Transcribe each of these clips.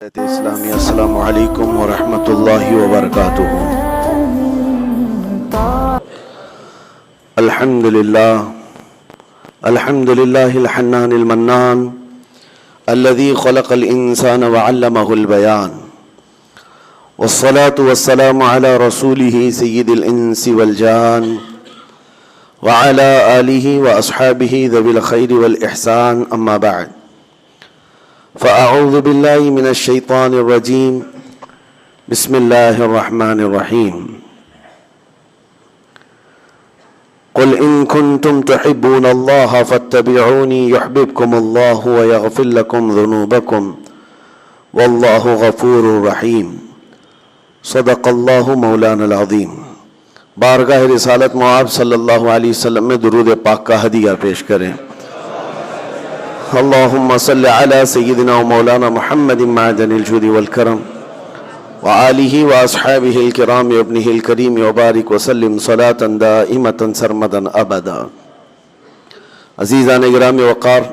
اسلامی السلام علیکم ورحمۃ اللہ وبرکاتہ۔ الحمد للہ الحنان المنان الذي خلق الانسان وعلمه البيان والصلاة والسلام على رسوله سيد الانس والجان وعلى آله واصحابه ذوي الخير والاحسان، اما بعد، فأعوذ بالله من الشيطان الرجيم، بسم الله الرحمن الرحيم۔ قل إن كنتم تحبون الله فاتبعوني يحببكم الله ويغفر لكم ذنوبكم والله غفور رحيم۔ صدق الله مولانا العظيم۔ بارگاہ رسالت معاب صلی اللہ علیہ وسلم میں درود پاک کا ہدیہ پیش کریں۔ اللہم صلی علی سیدنا و مولانا محمد معدن الجود والکرم وآلہ واصحابہ الکرام وابنہ الکریم وبارک وسلم صلاة دائمتا سرمدا ابدا۔ عزیزان گرامی وقار،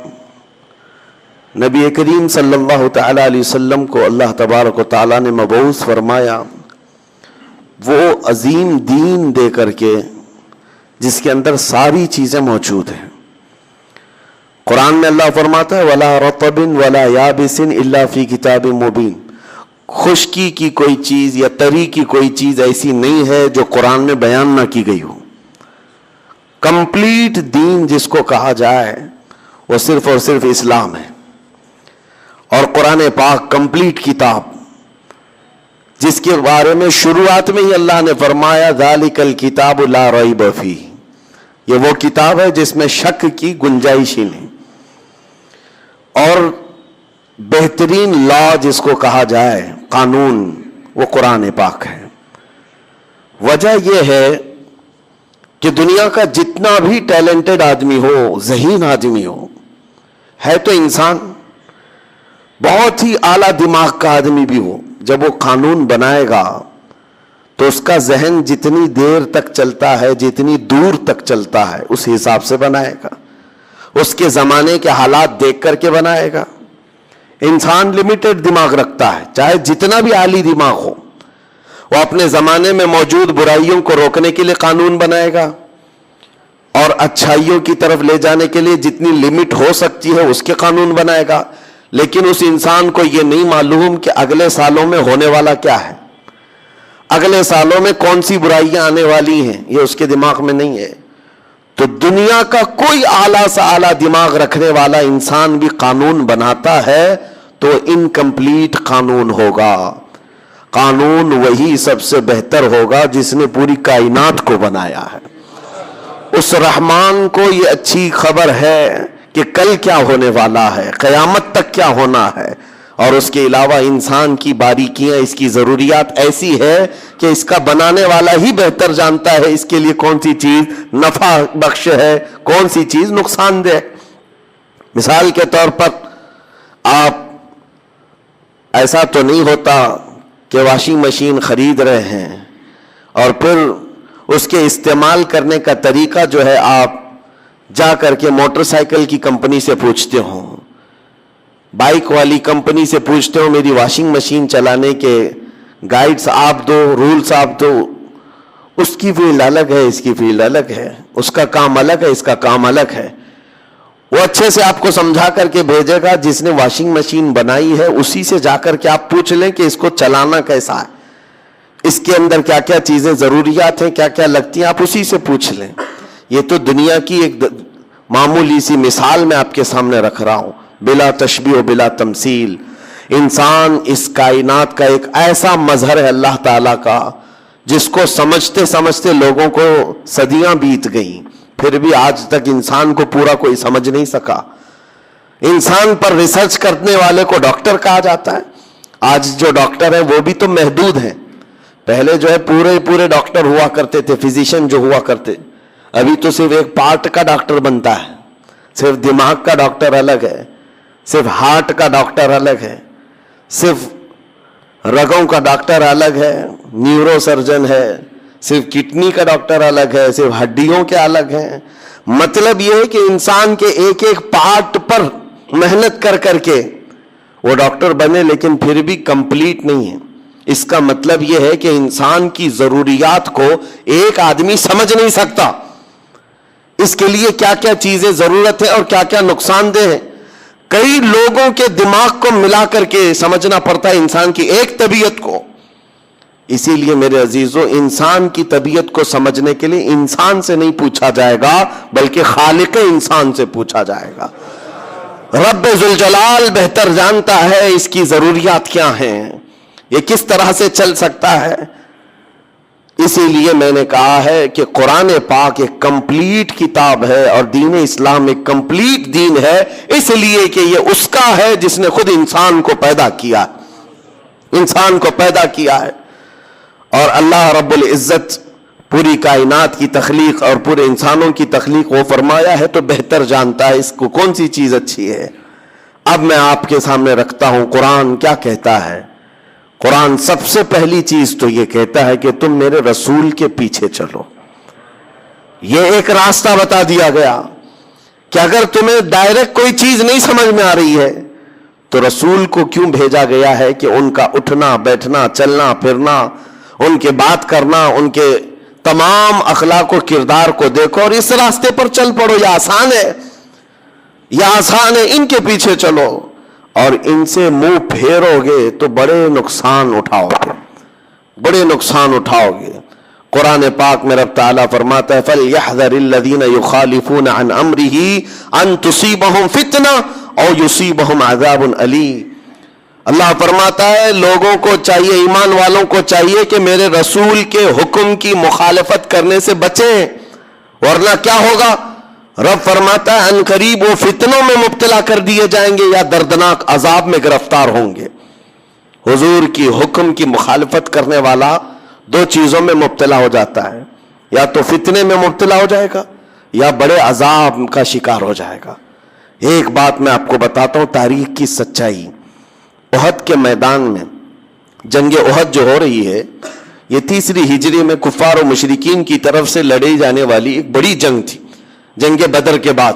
نبی کریم صلی اللہ تعالی علیہ وسلم کو اللہ تبارک و تعالی نے مبعوث فرمایا وہ عظیم دین دے کر کے جس کے اندر ساری چیزیں موجود ہیں۔ قرآن میں اللہ فرماتا ہے وَلَا رَطَبٍ وَلَا يَابِسٍ إِلَّا فِي كِتَابٍ مُبِينٍ، خشکی کی کوئی چیز یا تری کی کوئی چیز ایسی نہیں ہے جو قرآن میں بیان نہ کی گئی ہو۔ کمپلیٹ دین جس کو کہا جائے وہ صرف اور صرف اسلام ہے، اور قرآن پاک کمپلیٹ کتاب جس کے بارے میں شروعات میں ہی اللہ نے فرمایا ذَلِكَ الْكِتَابُ لَا رَيْبَ فِيهِ، یہ وہ کتاب ہے جس میں شک کی گنجائش ہی نہیں، اور بہترین لا جس کو کہا جائے قانون وہ قرآن پاک ہے۔ وجہ یہ ہے کہ دنیا کا جتنا بھی ٹیلنٹڈ آدمی ہو، ذہین آدمی ہو، ہے تو انسان، بہت ہی اعلیٰ دماغ کا آدمی بھی ہو، جب وہ قانون بنائے گا تو اس کا ذہن جتنی دیر تک چلتا ہے، جتنی دور تک چلتا ہے، اس حساب سے بنائے گا، اس کے زمانے کے حالات دیکھ کر کے بنائے گا۔ انسان لمیٹڈ دماغ رکھتا ہے، چاہے جتنا بھی عالی دماغ ہو، وہ اپنے زمانے میں موجود برائیوں کو روکنے کے لیے قانون بنائے گا، اور اچھائیوں کی طرف لے جانے کے لیے جتنی لمٹ ہو سکتی ہے اس کے قانون بنائے گا۔ لیکن اس انسان کو یہ نہیں معلوم کہ اگلے سالوں میں ہونے والا کیا ہے، اگلے سالوں میں کون سی برائیاں آنے والی ہیں، یہ اس کے دماغ میں نہیں ہے۔ تو دنیا کا کوئی اعلیٰ سے اعلیٰ دماغ رکھنے والا انسان بھی قانون بناتا ہے تو انکمپلیٹ قانون ہوگا۔ قانون وہی سب سے بہتر ہوگا جس نے پوری کائنات کو بنایا ہے۔ اس رحمان کو یہ اچھی خبر ہے کہ کل کیا ہونے والا ہے، قیامت تک کیا ہونا ہے، اور اس کے علاوہ انسان کی باریکیاں، اس کی ضروریات ایسی ہے کہ اس کا بنانے والا ہی بہتر جانتا ہے اس کے لیے کون سی چیز نفع بخش ہے، کون سی چیز نقصان دہ۔ مثال کے طور پر آپ، ایسا تو نہیں ہوتا کہ واشنگ مشین خرید رہے ہیں اور پھر اس کے استعمال کرنے کا طریقہ جو ہے آپ جا کر کے موٹر سائیکل کی کمپنی سے پوچھتے ہوں، بائک والی کمپنی سے پوچھتے ہو میری واشنگ مشین چلانے کے گائیڈز آپ دو، رولز آپ دو۔ اس کی فیلڈ الگ ہے، اس کی فیلڈ الگ ہے، اس کا کام الگ ہے، اس کا کام الگ ہے۔ وہ اچھے سے آپ کو سمجھا کر کے بھیجے گا، جس نے واشنگ مشین بنائی ہے اسی سے جا کر کے آپ پوچھ لیں کہ اس کو چلانا کیسا ہے، اس کے اندر کیا کیا چیزیں ضروریات ہیں، کیا کیا لگتی ہیں، آپ اسی سے پوچھ لیں۔ یہ تو دنیا کی ایک معمولی سی مثال میں آپ کے سامنے رکھ رہا ہوں، بلا تشبیہ و بلا تمثیل۔ انسان اس کائنات کا ایک ایسا مظہر ہے اللہ تعالیٰ کا جس کو سمجھتے سمجھتے لوگوں کو صدیاں بیت گئیں، پھر بھی آج تک انسان کو پورا کوئی سمجھ نہیں سکا۔ انسان پر ریسرچ کرنے والے کو ڈاکٹر کہا جاتا ہے۔ آج جو ڈاکٹر ہیں وہ بھی تو محدود ہیں، پہلے جو ہے پورے ڈاکٹر ہوا کرتے تھے، فزیشین جو ہوا کرتے، ابھی تو صرف ایک پارٹ کا ڈاکٹر بنتا ہے، صرف دماغ کا ڈاکٹر الگ ہے، صرف ہارٹ کا ڈاکٹر الگ ہے، صرف رگوں کا ڈاکٹر الگ ہے، نیورو سرجن ہے، صرف کڈنی کا ڈاکٹر الگ ہے، صرف ہڈیوں کے الگ ہیں۔ مطلب یہ ہے کہ انسان کے ایک ایک پارٹ پر محنت کر کر کے وہ ڈاکٹر بنے لیکن پھر بھی کمپلیٹ نہیں ہے. اس کا مطلب یہ ہے کہ انسان کی ضروریات کو ایک آدمی سمجھ نہیں سکتا. اس کے لیے کیا کیا چیزیں ضرورت ہے اور کیا کیا نقصان دہ ہے، کئی لوگوں کے دماغ کو ملا کر کے سمجھنا پڑتا ہے انسان کی ایک طبیعت کو. اسی لیے میرے عزیزوں، انسان کی طبیعت کو سمجھنے کے لیے انسان سے نہیں پوچھا جائے گا بلکہ خالق انسان سے پوچھا جائے گا. رب ذوالجلال بہتر جانتا ہے اس کی ضروریات کیا ہیں، یہ کس طرح سے چل سکتا ہے. اسی لیے میں نے کہا ہے کہ قرآن پاک ایک کمپلیٹ کتاب ہے اور دین اسلام ایک کمپلیٹ دین ہے، اس لیے کہ یہ اس کا ہے جس نے خود انسان کو پیدا کیا، انسان کو پیدا کیا ہے. اور اللہ رب العزت پوری کائنات کی تخلیق اور پورے انسانوں کی تخلیق وہ فرمایا ہے تو بہتر جانتا ہے اس کو کون سی چیز اچھی ہے. اب میں آپ کے سامنے رکھتا ہوں قرآن کیا کہتا ہے. قرآن سب سے پہلی چیز تو یہ کہتا ہے کہ تم میرے رسول کے پیچھے چلو. یہ ایک راستہ بتا دیا گیا کہ اگر تمہیں ڈائریکٹ کوئی چیز نہیں سمجھ میں آ رہی ہے تو رسول کو کیوں بھیجا گیا ہے کہ ان کا اٹھنا بیٹھنا چلنا پھرنا، ان کے بات کرنا، ان کے تمام اخلاق و کردار کو دیکھو اور اس راستے پر چل پڑو. یہ آسان ہے، یہ آسان ہے، ان کے پیچھے چلو. اور ان سے منہ پھیرو گے تو بڑے نقصان اٹھاؤ گے، بڑے نقصان اٹھاؤ گے. قرآن پاک میں رب تعالیٰ فرماتا ہے فَلْيَحْذَرِ الَّذِينَ يُخَالِفُونَ عَنْ أَمْرِهِ أَن تُصِيبَهُمْ فِتْنَةٌ أَوْ يُصِيبَهُمْ عَذَابٌ أَلِيمٌ. اللہ فرماتا ہے لوگوں کو چاہیے، ایمان والوں کو چاہیے کہ میرے رسول کے حکم کی مخالفت کرنے سے بچیں، ورنہ کیا ہوگا. رب فرماتا ہے ان قریب وہ فتنوں میں مبتلا کر دیے جائیں گے یا دردناک عذاب میں گرفتار ہوں گے. حضور کی حکم کی مخالفت کرنے والا دو چیزوں میں مبتلا ہو جاتا ہے، یا تو فتنے میں مبتلا ہو جائے گا یا بڑے عذاب کا شکار ہو جائے گا. ایک بات میں آپ کو بتاتا ہوں تاریخ کی سچائی. احد کے میدان میں جنگ احد جو ہو رہی ہے یہ 3 ہجری میں کفار و مشرکین کی طرف سے لڑی جانے والی ایک بڑی جنگ تھی. جنگ بدر کے بعد،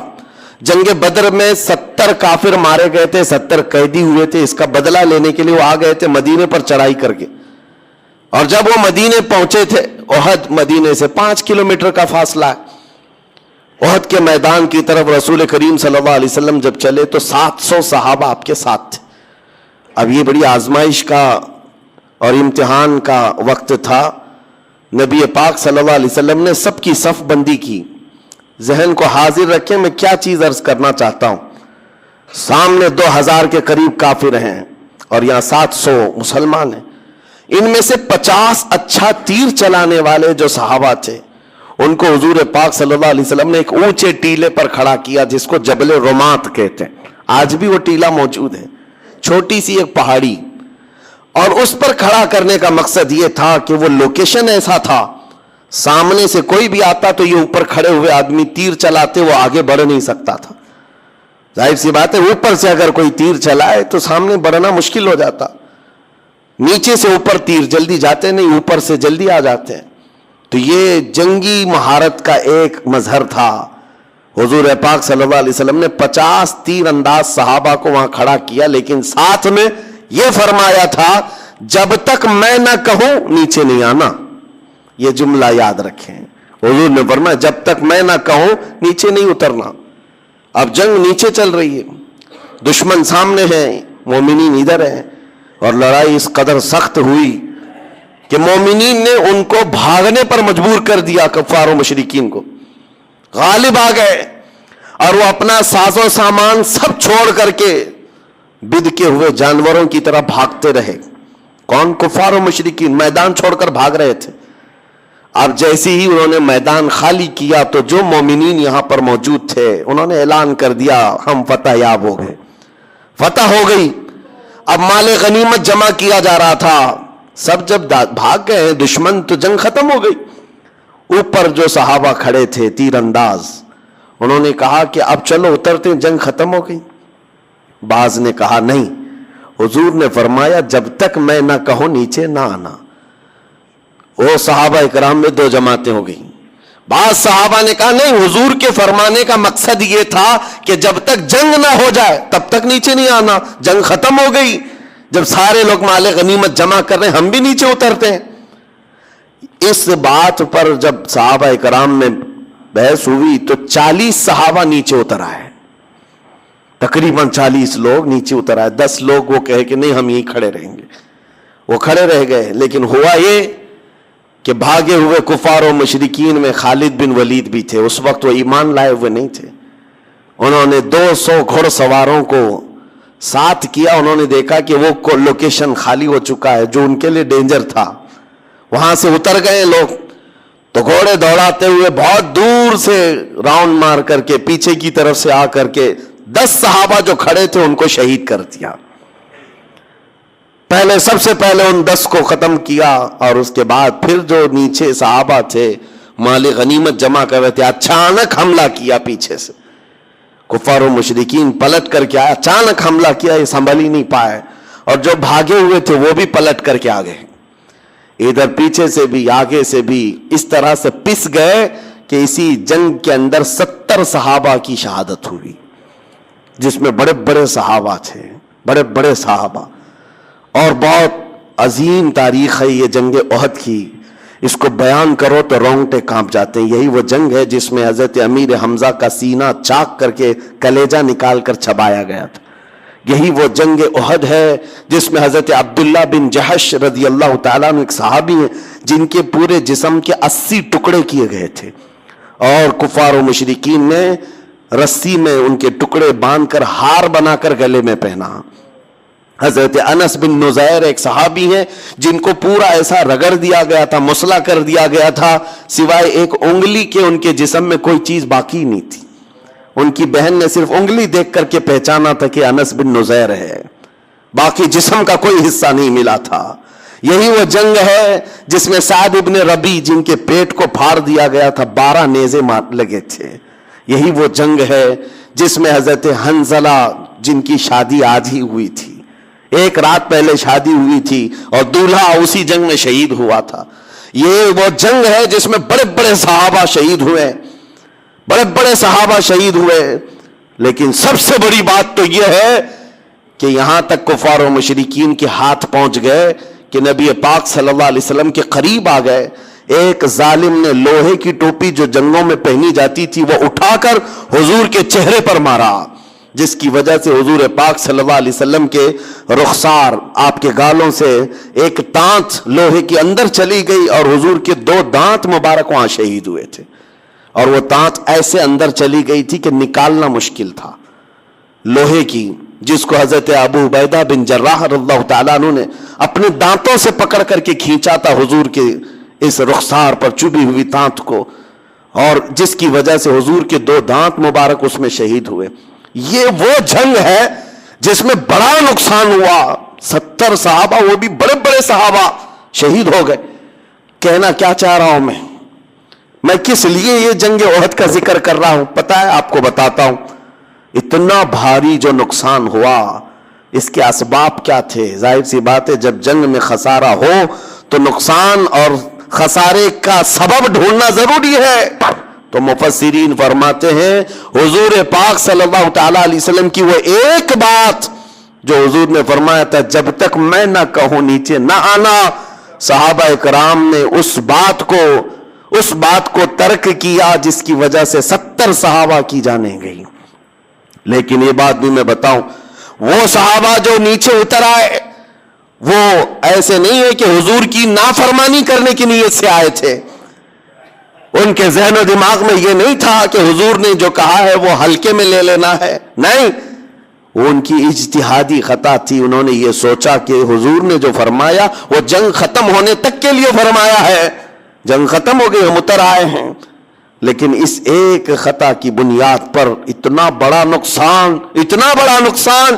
جنگ بدر میں 70 کافر مارے گئے تھے، 70 قیدی ہوئے تھے. اس کا بدلہ لینے کے لیے وہ آ گئے تھے مدینے پر چڑھائی کر کے. اور جب وہ مدینے پہنچے تھے، احد مدینے سے 5 کلومیٹر کا فاصلہ ہے. احد کے میدان کی طرف رسول کریم صلی اللہ علیہ وسلم جب چلے تو 700 صحابہ آپ کے ساتھ تھے. اب یہ بڑی آزمائش کا اور امتحان کا وقت تھا. نبی پاک صلی اللہ علیہ وسلم نے سب کی صف بندی کی. ذہن کو حاضر رکھیں میں کیا چیز عرض کرنا چاہتا ہوں. سامنے 2000 کے قریب کافر ہیں اور یہاں 700 مسلمان ہیں. ان میں سے 50 اچھا تیر چلانے والے جو صحابہ تھے ان کو حضور پاک صلی اللہ علیہ وسلم نے ایک اونچے ٹیلے پر کھڑا کیا جس کو جبل رمات کہتے ہیں. آج بھی وہ ٹیلا موجود ہے، چھوٹی سی ایک پہاڑی. اور اس پر کھڑا کرنے کا مقصد یہ تھا کہ وہ لوکیشن ایسا تھا سامنے سے کوئی بھی آتا تو یہ اوپر کھڑے ہوئے آدمی تیر چلاتے وہ آگے بڑھ نہیں سکتا تھا. ظاہر سی بات ہے اوپر سے اگر کوئی تیر چلائے تو سامنے بڑھنا مشکل ہو جاتا. نیچے سے اوپر تیر جلدی جاتے نہیں، اوپر سے جلدی آ جاتے ہیں. تو یہ جنگی مہارت کا ایک مظہر تھا. حضور پاک صلی اللہ علیہ وسلم نے 50 تیر انداز صحابہ کو وہاں کھڑا کیا، لیکن ساتھ میں یہ فرمایا تھا جب تک میں نہ کہوں نیچے نہیں آنا. یہ جملہ یاد رکھیں. حضور نے فرمایا جب تک میں نہ کہوں نیچے نہیں اترنا. اب جنگ نیچے چل رہی ہے، دشمن سامنے ہیں، مومنین ادھر ہیں، اور لڑائی اس قدر سخت ہوئی کہ مومنین نے ان کو بھاگنے پر مجبور کر دیا. کفار و مشرکین کو غالب آ گئے اور وہ اپنا ساز و سامان سب چھوڑ کر کے بد کے ہوئے جانوروں کی طرح بھاگتے رہے. کون؟ کفار و مشرکین میدان چھوڑ کر بھاگ رہے تھے. اب جیسے ہی انہوں نے میدان خالی کیا تو جو مومنین یہاں پر موجود تھے انہوں نے اعلان کر دیا ہم فتح یاب ہو گئے، فتح ہو گئی. اب مال غنیمت جمع کیا جا رہا تھا. سب جب بھاگ گئے دشمن تو جنگ ختم ہو گئی. اوپر جو صحابہ کھڑے تھے تیر انداز انہوں نے کہا کہ اب چلو اترتے، جنگ ختم ہو گئی. بعض نے کہا نہیں، حضور نے فرمایا جب تک میں نہ کہوں نیچے نہ آنا. وہ صحابہ اکرام میں 2 جماعتیں ہو گئیں. بعض صحابہ نے کہا نہیں، حضور کے فرمانے کا مقصد یہ تھا کہ جب تک جنگ نہ ہو جائے تب تک نیچے نہیں آنا، جنگ ختم ہو گئی، جب سارے لوگ مال غنیمت جمع کر رہے ہیں ہم بھی نیچے اترتے ہیں۔ اس بات پر جب صحابہ کرام میں بحث ہوئی تو 40 صحابہ نیچے اتر آئے، تقریباً 40 لوگ نیچے اتر آئے، 10 لوگ وہ کہے کہ نہیں ہم یہیں کھڑے رہیں گے، وہ کھڑے رہ گئے۔ لیکن ہوا یہ کہ بھاگے ہوئے کفار و مشرکین میں خالد بن ولید بھی تھے، اس وقت وہ ایمان لائے ہوئے نہیں تھے، انہوں نے 200 گھڑ سواروں کو ساتھ کیا، انہوں نے دیکھا کہ وہ لوکیشن خالی ہو چکا ہے جو ان کے لیے ڈینجر تھا، وہاں سے اتر گئے لوگ، تو گھوڑے دوڑاتے ہوئے بہت دور سے راؤنڈ مار کر کے پیچھے کی طرف سے آ کر کے 10 صحابہ جو کھڑے تھے ان کو شہید کر دیا۔ پہلے سب سے پہلے ان 10 کو ختم کیا، اور اس کے بعد پھر جو نیچے صحابہ تھے مال غنیمت جمع کر رہے تھے، اچانک حملہ کیا پیچھے سے، کفار و مشرکین پلٹ کر کے آئے، اچانک حملہ کیا، یہ سنبھل ہی نہیں پائے، اور جو بھاگے ہوئے تھے وہ بھی پلٹ کر کے آ گئے، ادھر پیچھے سے بھی آگے سے بھی، اس طرح سے پس گئے کہ اسی جنگ کے اندر 70 صحابہ کی شہادت ہوئی، جس میں بڑے بڑے صحابہ تھے، بڑے بڑے صحابہ، اور بہت عظیم تاریخ ہے یہ جنگ احد کی، اس کو بیان کرو تو رونگٹے کانپ جاتے ہیں۔ یہی وہ جنگ ہے جس میں حضرت امیر حمزہ کا سینہ چاک کر کے کلیجہ نکال کر چبایا گیا تھا، یہی وہ جنگ احد ہے جس میں حضرت عبداللہ بن جحش رضی اللہ تعالیٰ عنہ ایک صحابی ہیں جن کے پورے جسم کے 80 ٹکڑے کیے گئے تھے، اور کفار و مشرکین نے رسی میں ان کے ٹکڑے باندھ کر ہار بنا کر گلے میں پہنا۔ حضرت انس بن نزیر ایک صحابی ہیں جن کو پورا ایسا رگڑ دیا گیا تھا، مسلح کر دیا گیا تھا، سوائے ایک انگلی کے ان کے جسم میں کوئی چیز باقی نہیں تھی، ان کی بہن نے صرف انگلی دیکھ کر کے پہچانا تھا کہ انس بن نزیر ہے، باقی جسم کا کوئی حصہ نہیں ملا تھا۔ یہی وہ جنگ ہے جس میں سعد ابن ربی جن کے پیٹ کو پھاڑ دیا گیا تھا، 12 نیزے لگے تھے۔ یہی وہ جنگ ہے جس میں حضرت حنظلہ جن کی شادی آج ہی ہوئی تھی، ایک رات پہلے شادی ہوئی تھی، اور دولہا اسی جنگ میں شہید ہوا تھا۔ یہ وہ جنگ ہے جس میں بڑے بڑے صحابہ شہید ہوئے، بڑے بڑے صحابہ شہید ہوئے، لیکن سب سے بڑی بات تو یہ ہے کہ یہاں تک کفار و مشرکین کے ہاتھ پہنچ گئے کہ نبی پاک صلی اللہ علیہ وسلم کے قریب آ گئے۔ ایک ظالم نے لوہے کی ٹوپی جو جنگوں میں پہنی جاتی تھی وہ اٹھا کر حضور کے چہرے پر مارا، جس کی وجہ سے حضور پاک صلی اللہ علیہ وسلم کے رخسار، آپ کے گالوں سے ایک تانت لوہے کے اندر چلی گئی، اور حضور کے 2 دانت مبارک وہاں شہید ہوئے تھے، اور وہ تانت ایسے اندر چلی گئی تھی کہ نکالنا مشکل تھا، لوہے کی، جس کو حضرت ابو عبیدہ بن جراح رضی اللہ تعالیٰ عنہ نے اپنے دانتوں سے پکڑ کر کے کھینچا تھا حضور کے اس رخسار پر چبھی ہوئی تانت کو، اور جس کی وجہ سے حضور کے 2 دانت مبارک اس میں شہید ہوئے۔ یہ وہ جنگ ہے جس میں بڑا نقصان ہوا، 70 صحابہ، وہ بھی بڑے بڑے صحابہ شہید ہو گئے۔ کہنا کیا چاہ رہا ہوں میں کس لیے یہ جنگ احد کا ذکر کر رہا ہوں پتہ ہے آپ کو؟ بتاتا ہوں۔ اتنا بھاری جو نقصان ہوا، اس کے اسباب کیا تھے؟ ظاہر سی بات ہے جب جنگ میں خسارہ ہو تو نقصان اور خسارے کا سبب ڈھونڈنا ضروری ہے۔ تو مفسرین فرماتے ہیں حضور پاک صلی اللہ تعالی علیہ وسلم کی وہ ایک بات جو حضور نے فرمایا تھا جب تک میں نہ کہوں نیچے نہ آنا، صحابہ کرام نے اس بات کو ترک کیا جس کی وجہ سے 70 صحابہ کی جانیں گئی۔ لیکن یہ بات بھی میں بتاؤں، وہ صحابہ جو نیچے اتر آئے وہ ایسے نہیں ہے کہ حضور کی نافرمانی کرنے کی نیت سے آئے تھے، ان کے ذہن و دماغ میں یہ نہیں تھا کہ حضور نے جو کہا ہے وہ ہلکے میں لے لینا ہے، نہیں، وہ ان کی اجتہادی خطا تھی۔ انہوں نے یہ سوچا کہ حضور نے جو فرمایا وہ جنگ ختم ہونے تک کے لیے فرمایا ہے، جنگ ختم ہو گئی، ہم اتر آئے ہیں، لیکن اس ایک خطا کی بنیاد پر اتنا بڑا نقصان، اتنا بڑا نقصان۔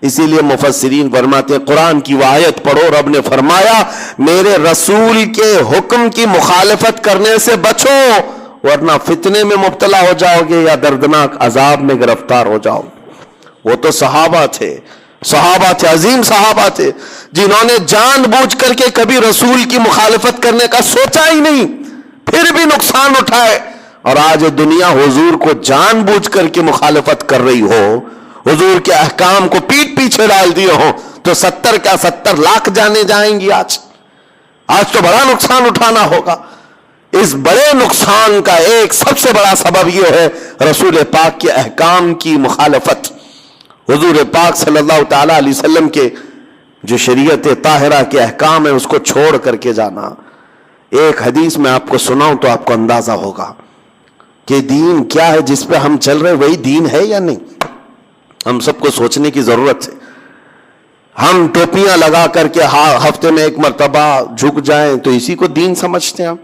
اسی لیے مفسرین فرماتے ہیں قرآن کی وہ آیت پڑھو، رب نے فرمایا میرے رسول کے حکم کی مخالفت کرنے سے بچو ورنہ فتنے میں مبتلا ہو جاؤ گے یا دردناک عذاب میں گرفتار ہو جاؤ۔ وہ تو صحابہ تھے، عظیم صحابہ تھے جنہوں نے جان بوجھ کر کے کبھی رسول کی مخالفت کرنے کا سوچا ہی نہیں، پھر بھی نقصان اٹھائے۔ اور آج دنیا حضور کو جان بوجھ کر کے مخالفت کر رہی ہو, حضور کے احکام کو پیٹ پیچھے ڈال دیے ہو, تو 70 کیا 70 لاکھ جانے جائیں گی. آج تو بڑا نقصان اٹھانا ہوگا. اس بڑے نقصان کا ایک سب سے بڑا سبب یہ ہے رسول پاک کے احکام کی مخالفت. حضور پاک صلی اللہ تعالی علیہ وسلم کے جو شریعت طاہرہ کے احکام ہیں اس کو چھوڑ کر کے جانا. ایک حدیث میں آپ کو سناؤں تو آپ کو اندازہ ہوگا کہ دین کیا ہے. جس پہ ہم چل رہے وہی دین ہے یا نہیں, ہم سب کو سوچنے کی ضرورت ہے. ہم ٹوپیاں لگا کر کے ہفتے میں ایک مرتبہ جھک جائیں تو اسی کو دین سمجھتے ہیں ہم,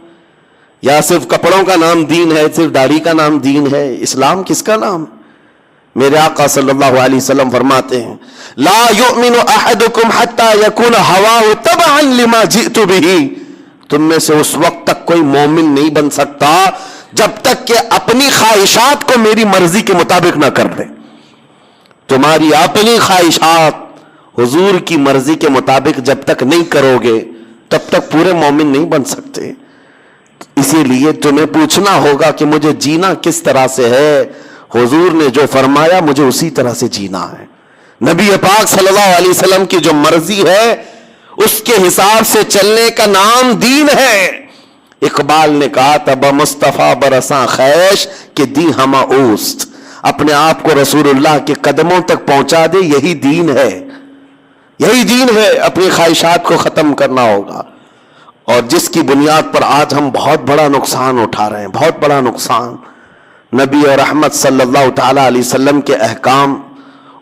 یا صرف کپڑوں کا نام دین ہے, صرف داڑھی کا نام دین ہے. اسلام کس کا نام؟ میرے آقا صلی اللہ علیہ وسلم فرماتے ہیں لا یؤمن احدکم حتی یکون ہواہ تبعا لما جئت بہ. تم میں سے اس وقت تک کوئی مومن نہیں بن سکتا جب تک کہ اپنی خواہشات کو میری مرضی کے مطابق نہ کر دے. تمہاری اپنی خواہشات حضور کی مرضی کے مطابق جب تک نہیں کرو گے تب تک پورے مومن نہیں بن سکتے. اسی لیے تمہیں پوچھنا ہوگا کہ مجھے جینا کس طرح سے ہے. حضور نے جو فرمایا مجھے اسی طرح سے جینا ہے. نبی پاک صلی اللہ علیہ وسلم کی جو مرضی ہے اس کے حساب سے چلنے کا نام دین ہے. اقبال نے کہا تب مصطفیٰ برساں خیش کہ دی ہما اوست. اپنے آپ کو رسول اللہ کے قدموں تک پہنچا دے, یہی دین ہے, یہی دین ہے. اپنی خواہشات کو ختم کرنا ہوگا. اور جس کی بنیاد پر آج ہم بہت بڑا نقصان اٹھا رہے ہیں, بہت بڑا نقصان. نبی اور رحمت صلی اللہ تعالی علیہ وسلم کے احکام,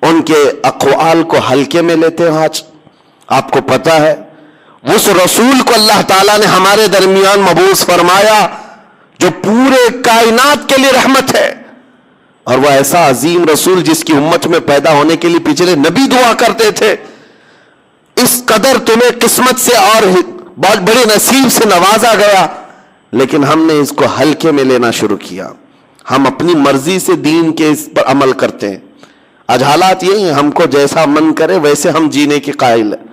ان کے اقوال کو ہلکے میں لیتے ہیں. آج آپ کو پتہ ہے اس رسول کو اللہ تعالیٰ نے ہمارے درمیان مبعوث فرمایا جو پورے کائنات کے لیے رحمت ہے, اور وہ ایسا عظیم رسول جس کی امت میں پیدا ہونے کے لیے پچھلے نبی دعا کرتے تھے. اس قدر تمہیں قسمت سے اور بہت بڑے نصیب سے نوازا گیا, لیکن ہم نے اس کو ہلکے میں لینا شروع کیا. ہم اپنی مرضی سے دین کے اس پر عمل کرتے ہیں. آج حالات یہی ہیں, ہم کو جیسا من کرے ویسے ہم جینے کے قائل ہیں,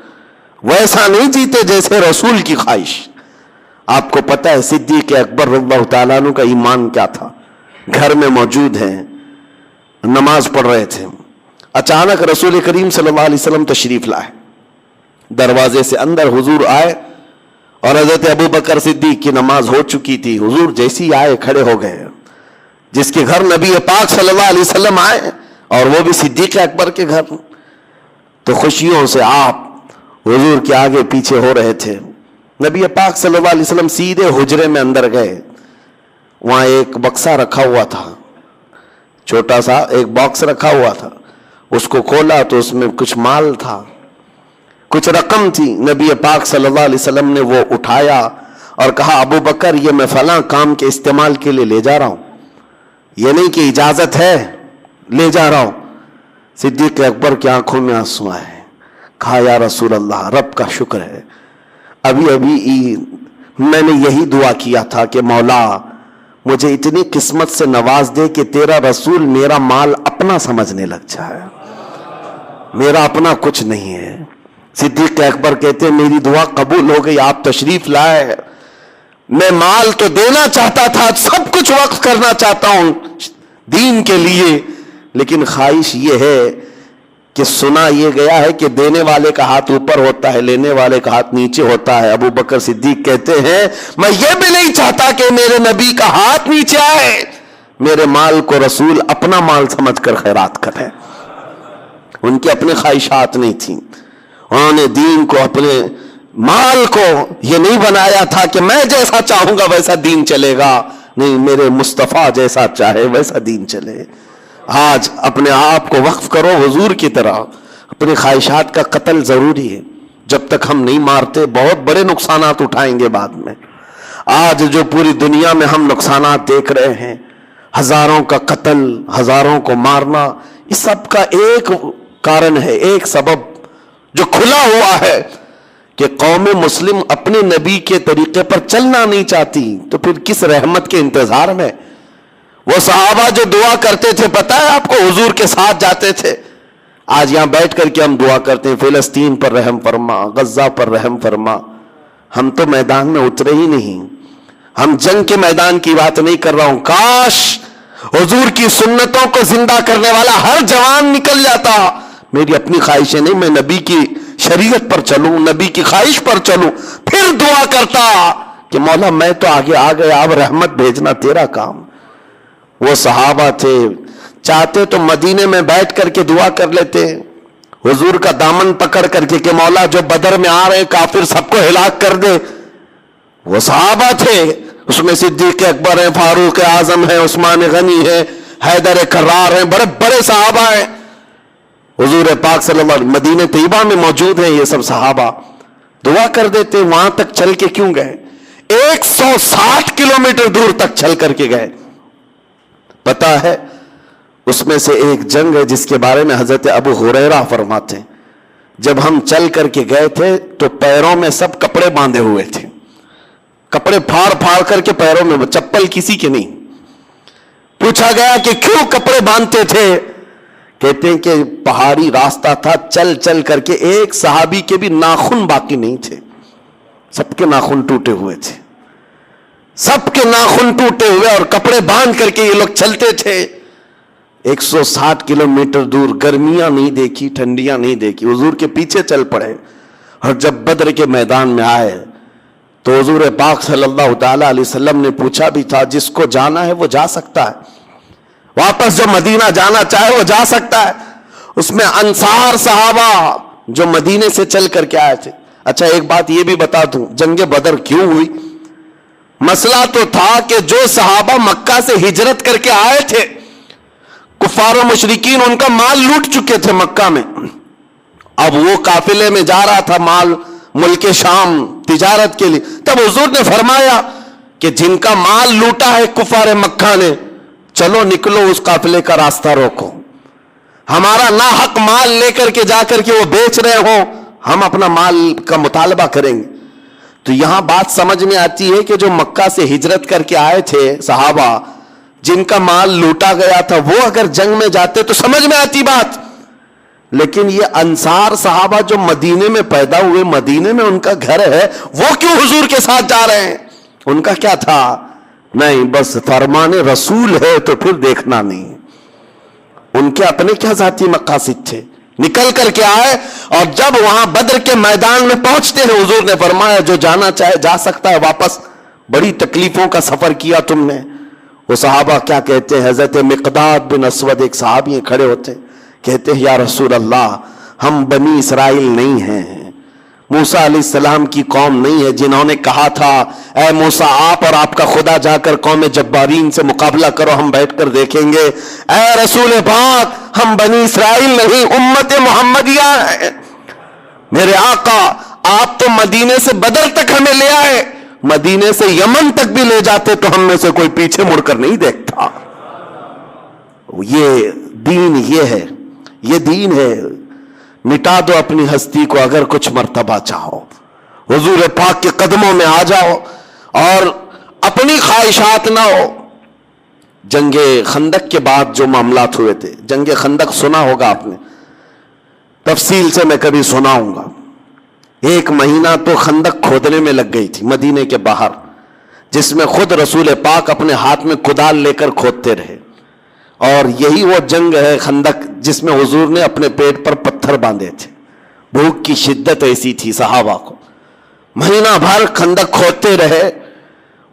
ویسا نہیں جیتے جیسے رسول کی خواہش. آپ کو پتہ ہے صدیق اکبر رضی اللہ تعالیٰ عنہ کا ایمان کیا تھا؟ گھر میں موجود ہیں, نماز پڑھ رہے تھے, اچانک رسول کریم صلی اللہ علیہ وسلم تشریف لائے. دروازے سے اندر حضور آئے اور حضرت ابو بکر صدیق کی نماز ہو چکی تھی. حضور جیسی آئے کھڑے ہو گئے. جس کے گھر نبی پاک صلی اللہ علیہ وسلم آئے اور وہ بھی صدیق اکبر کے گھر, تو خوشیوں سے آپ حضور کے آگے پیچھے ہو رہے تھے. نبی پاک صلی اللہ علیہ وسلم سیدھے حجرے میں اندر گئے. وہاں ایک بکسا رکھا ہوا تھا, چھوٹا سا ایک باکس رکھا ہوا تھا. اس کو کھولا تو اس میں کچھ مال تھا, کچھ رقم تھی. نبی پاک صلی اللہ علیہ وسلم نے وہ اٹھایا اور کہا ابو بکر یہ میں فلاں کام کے استعمال کے لیے لے جا رہا ہوں, یہ نہیں کہ اجازت ہے, لے جا رہا ہوں. صدیق اکبر کی آنکھوں میں آنسو آئے. کہا یا رسول اللہ رب کا شکر ہے, ابھی میں نے یہی دعا کیا تھا کہ مولا مجھے اتنی قسمت سے نواز دے کہ تیرا رسول میرا مال اپنا سمجھنے لگ جائے, میرا اپنا کچھ نہیں ہے. صدیق اکبر کہتے میری دعا قبول ہو گئی, آپ تشریف لائے. میں مال تو دینا چاہتا تھا, سب کچھ وقف کرنا چاہتا ہوں دین کے لیے, لیکن خواہش یہ ہے کہ سنا یہ گیا ہے کہ دینے والے کا ہاتھ اوپر ہوتا ہے, لینے والے کا ہاتھ نیچے ہوتا ہے. ابو بکر صدیق کہتے ہیں میں یہ بھی نہیں چاہتا کہ میرے نبی کا ہاتھ نیچے آئے, میرے مال کو رسول اپنا مال سمجھ کر خیرات کرے. ان کی اپنی خواہشات نہیں تھیں. انہوں نے دین کو, اپنے مال کو یہ نہیں بنایا تھا کہ میں جیسا چاہوں گا ویسا دین چلے گا. نہیں, میرے مصطفیٰ جیسا چاہے ویسا دین چلے. آج اپنے آپ کو وقف کرو حضور کی طرح. اپنی خواہشات کا قتل ضروری ہے. جب تک ہم نہیں مارتے بہت بڑے نقصانات اٹھائیں گے بعد میں. آج جو پوری دنیا میں ہم نقصانات دیکھ رہے ہیں, ہزاروں کا قتل, ہزاروں کو مارنا, اس سب کا ایک کارن ہے, ایک سبب جو کھلا ہوا ہے کہ قوم مسلم اپنے نبی کے طریقے پر چلنا نہیں چاہتی. تو پھر کس رحمت کے انتظار میں؟ وہ صحابہ جو دعا کرتے تھے پتہ ہے آپ کو, حضور کے ساتھ جاتے تھے. آج یہاں بیٹھ کر کے ہم دعا کرتے ہیں فلسطین پر رحم فرما, غزہ پر رحم فرما. ہم تو میدان میں اترے ہی نہیں. ہم جنگ کے میدان کی بات نہیں کر رہا ہوں. کاش حضور کی سنتوں کو زندہ کرنے والا ہر جوان نکل جاتا. میری اپنی خواہشیں نہیں, میں نبی کی شریعت پر چلوں, نبی کی خواہش پر چلوں. پھر دعا کرتا کہ مولا میں تو آگے آ گیا, اب رحمت بھیجنا تیرا کام. وہ صحابہ تھے, چاہتے تو مدینے میں بیٹھ کر کے دعا کر لیتے, حضور کا دامن پکڑ کر کے کہ مولا جو بدر میں آ رہے ہیں کافر سب کو ہلاک کر دے. وہ صحابہ تھے, اس میں صدیق اکبر ہیں, فاروق اعظم ہیں, عثمان غنی ہیں, حیدر کرار ہیں, بڑے بڑے صحابہ ہیں. حضور پاک صلی اللہ علیہ وسلم مدینہ طیبہ میں موجود ہیں. یہ سب صحابہ دعا کر دیتے. وہاں تک چل کے کیوں گئے؟ 160 کلومیٹر دور تک چل کر کے گئے. پتا ہے اس میں سے ایک جنگ ہے جس کے بارے میں حضرت ابو ہریرہ فرماتے ہیں, جب ہم چل کر کے گئے تھے تو پیروں میں سب کپڑے باندھے ہوئے تھے, کپڑے پھاڑ پھاڑ کر کے پیروں میں, چپل کسی کے نہیں. پوچھا گیا کہ کیوں کپڑے باندھتے تھے؟ کہتے ہیں کہ پہاڑی راستہ تھا, چل چل کر کے ایک صحابی کے بھی ناخن باقی نہیں تھے, سب کے ناخن ٹوٹے ہوئے تھے, سب کے ناخن ٹوٹے ہوئے, اور کپڑے باندھ کر کے یہ لوگ چلتے تھے. 160 کلومیٹر دور, گرمیاں نہیں دیکھی, ٹھنڈیاں نہیں دیکھی, حضور کے پیچھے چل پڑے. اور جب بدر کے میدان میں آئے تو حضور پاک صلی اللہ تعالی علیہ وسلم نے پوچھا بھی تھا, جس کو جانا ہے وہ جا سکتا ہے, واپس جو مدینہ جانا چاہے وہ جا سکتا ہے. اس میں انصار صحابہ جو مدینے سے چل کر کے آئے تھے. اچھا ایک بات یہ بھی بتا دوں, جنگ بدر کیوں ہوئی؟ مسئلہ تو تھا کہ جو صحابہ مکہ سے ہجرت کر کے آئے تھے, کفار و مشرکین ان کا مال لوٹ چکے تھے مکہ میں. اب وہ قافلے میں جا رہا تھا مال ملک شام تجارت کے لیے. تب حضور نے فرمایا کہ جن کا مال لوٹا ہے کفار مکہ نے, چلو نکلو اس قافلے کا راستہ روکو, ہمارا ناحق مال لے کر کے جا کر کے وہ بیچ رہے ہوں, ہم اپنا مال کا مطالبہ کریں گے. تو یہاں بات سمجھ میں آتی ہے کہ جو مکہ سے ہجرت کر کے آئے تھے صحابہ, جن کا مال لوٹا گیا تھا, وہ اگر جنگ میں جاتے تو سمجھ میں آتی بات. لیکن یہ انصار صحابہ جو مدینے میں پیدا ہوئے, مدینے میں ان کا گھر ہے, وہ کیوں حضور کے ساتھ جا رہے ہیں؟ ان کا کیا تھا؟ نہیں, بس فرمان رسول ہے تو پھر دیکھنا نہیں. ان کے اپنے کیا ذاتی مقاصد تھے. نکل کر کے آئے, اور جب وہاں بدر کے میدان میں پہنچتے ہیں حضور نے فرمایا جو جانا چاہے جا سکتا ہے واپس. بڑی تکلیفوں کا سفر کیا تم نے. وہ صحابہ کیا کہتے ہیں؟ حضرت مقداد بن اسود ایک صحابی کھڑے ہوتے, کہتے ہیں یا رسول اللہ, ہم بنی اسرائیل نہیں ہیں, موسیٰ علیہ السلام کی قوم نہیں ہے جنہوں نے کہا تھا اے موسیٰ آپ اور آپ کا خدا جا کر قوم جبارین سے مقابلہ کرو, ہم بیٹھ کر دیکھیں گے. اے رسول پاک, ہم بنی اسرائیل نہیں, امت محمدیہ ہے. میرے آقا آپ تو مدینے سے بدر تک ہمیں لے آئے, مدینے سے یمن تک بھی لے جاتے تو ہم میں سے کوئی پیچھے مڑ کر نہیں دیکھتا. یہ دین, یہ ہے, یہ دین ہے. مٹا دو اپنی ہستی کو اگر کچھ مرتبہ چاہو, حضور پاک کے قدموں میں آ جاؤ, اور اپنی خواہشات نہ ہو. جنگ خندق کے بعد جو معاملات ہوئے تھے, جنگ خندق سنا ہوگا آپ نے, تفصیل سے میں کبھی سناؤں گا. 1 مہینہ تو خندق کھودنے میں لگ گئی تھی مدینے کے باہر, جس میں خود رسول پاک اپنے ہاتھ میں کدال لے کر کھودتے رہے. اور یہی وہ جنگ ہے خندق جس میں حضور نے اپنے پیٹ پر پتھر باندھے تھے. بھوک کی شدت ایسی تھی صحابہ کو, مہینہ بھر خندق کھودتے رہے.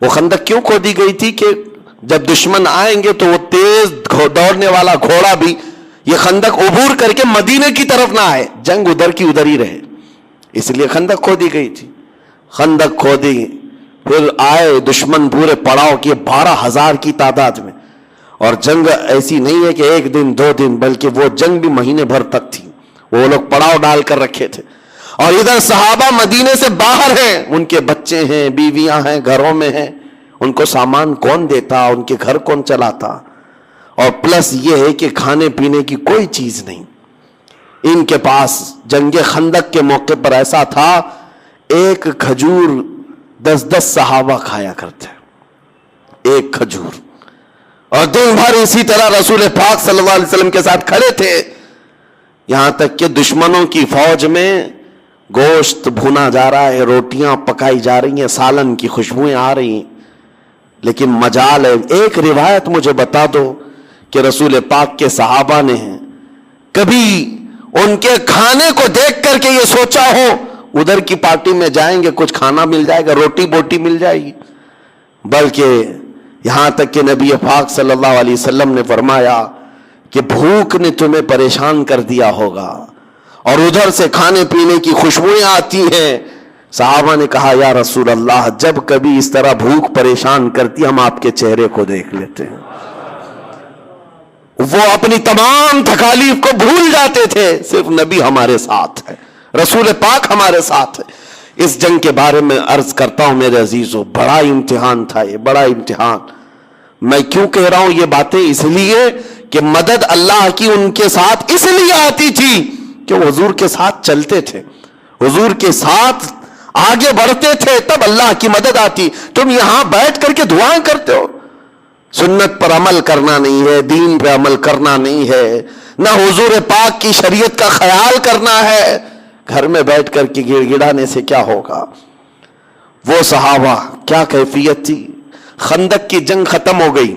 وہ خندق کیوں کھودی گئی تھی کہ جب دشمن آئیں گے تو وہ تیز دوڑنے والا گھوڑا بھی یہ خندق عبور کر کے مدینے کی طرف نہ آئے, جنگ ادھر کی ادھر ہی رہے, اس لیے خندق کھودی گئی تھی. خندق کھودی, پھر آئے دشمن پورے پڑاؤ کیے 12,000 کی تعداد میں. اور جنگ ایسی نہیں ہے کہ 1 دن 2 دن, بلکہ وہ جنگ بھی مہینے بھر تک تھی. وہ لوگ پڑاؤ ڈال کر رکھے تھے, اور ادھر صحابہ مدینے سے باہر ہیں, ان کے بچے ہیں, بیویاں ہیں, گھروں میں ہیں, ان کو سامان کون دیتا, ان کے گھر کون چلاتا. اور پلس یہ ہے کہ کھانے پینے کی کوئی چیز نہیں ان کے پاس. جنگ خندق کے موقع پر ایسا تھا, 1 کھجور 10 صحابہ کھایا کرتے, 1 کھجور. اور دن بھر اسی طرح رسول پاک صلی اللہ علیہ وسلم کے ساتھ کھڑے تھے, یہاں تک کہ دشمنوں کی فوج میں گوشت بھونا جا رہا ہے, روٹیاں پکائی جا رہی ہیں, سالن کی خوشبوئیں آ رہی ہیں. لیکن مجال ہے، ایک روایت مجھے بتا دو کہ رسول پاک کے صحابہ نے کبھی ان کے کھانے کو دیکھ کر کے یہ سوچا ہو ادھر کی پارٹی میں جائیں گے کچھ کھانا مل جائے گا، روٹی بوٹی مل جائے گی؟ بلکہ یہاں تک کہ نبی پاک صلی اللہ علیہ وسلم نے فرمایا کہ بھوک نے تمہیں پریشان کر دیا ہوگا اور ادھر سے کھانے پینے کی خوشبوئیں آتی ہیں۔ صحابہ نے کہا یا رسول اللہ جب کبھی اس طرح بھوک پریشان کرتی ہم آپ کے چہرے کو دیکھ لیتے ہیں۔ وہ اپنی تمام تکالیف کو بھول جاتے تھے، صرف نبی ہمارے ساتھ ہے، رسول پاک ہمارے ساتھ ہے۔ اس جنگ کے بارے میں عرض کرتا ہوں میرے عزیزو، بڑا امتحان تھا یہ، بڑا امتحان۔ میں کیوں کہہ رہا ہوں یہ باتیں؟ اس لیے کہ مدد اللہ کی ان کے ساتھ اس لیے آتی تھی کہ وہ حضور کے ساتھ چلتے تھے، حضور کے ساتھ آگے بڑھتے تھے، تب اللہ کی مدد آتی۔ تم یہاں بیٹھ کر کے دعائیں کرتے ہو، سنت پر عمل کرنا نہیں ہے، دین پہ عمل کرنا نہیں ہے، نہ حضور پاک کی شریعت کا خیال کرنا ہے، گھر میں بیٹھ کر کے گڑ گڑانے سے کیا ہوگا؟ وہ صحابہ کیا کیفیت تھی؟ خندق کی جنگ ختم ہو گئی،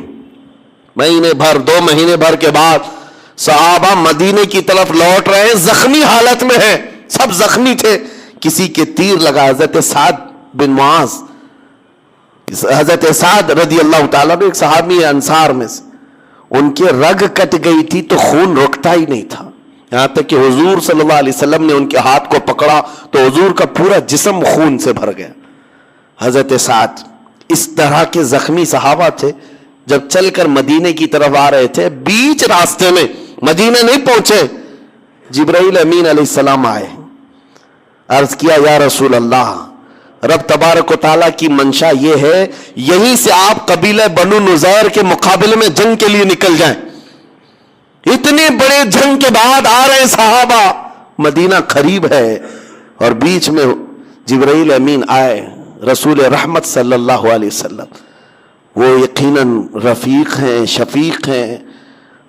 مہینے بھر 2 مہینے بھر کے بعد صحابہ مدینے کی طرف لوٹ رہے ہیں، زخمی حالت میں ہیں، سب زخمی تھے، کسی کے تیر لگا۔ حضرت سعد بن معاذ، حضرت سعد رضی اللہ تعالیٰ ایک صحابی انصار میں سے، ان کے رگ کٹ گئی تھی تو خون رکتا ہی نہیں تھا، یہاں تک کہ حضور صلی اللہ علیہ وسلم نے ان کے ہاتھ کو پکڑا تو حضور کا پورا جسم خون سے بھر گیا۔ حضرت سعد اس طرح کے زخمی صحابہ تھے، جب چل کر مدینے کی طرف آ رہے تھے، بیچ راستے میں مدینے نہیں پہنچے، جبرائیل امین علیہ السلام آئے، عرض کیا یا رسول اللہ رب تبارک و تعالیٰ کی منشا یہ ہے یہیں سے آپ قبیلہ بنو نذیر کے مقابلے میں جنگ کے لیے نکل جائیں۔ اتنے بڑے جنگ کے بعد آ رہے صحابہ، مدینہ قریب ہے، اور بیچ میں جبرائیل امین آئے، رسول رحمت صلی اللہ علیہ وسلم، وہ یقیناً رفیق ہیں، شفیق ہیں،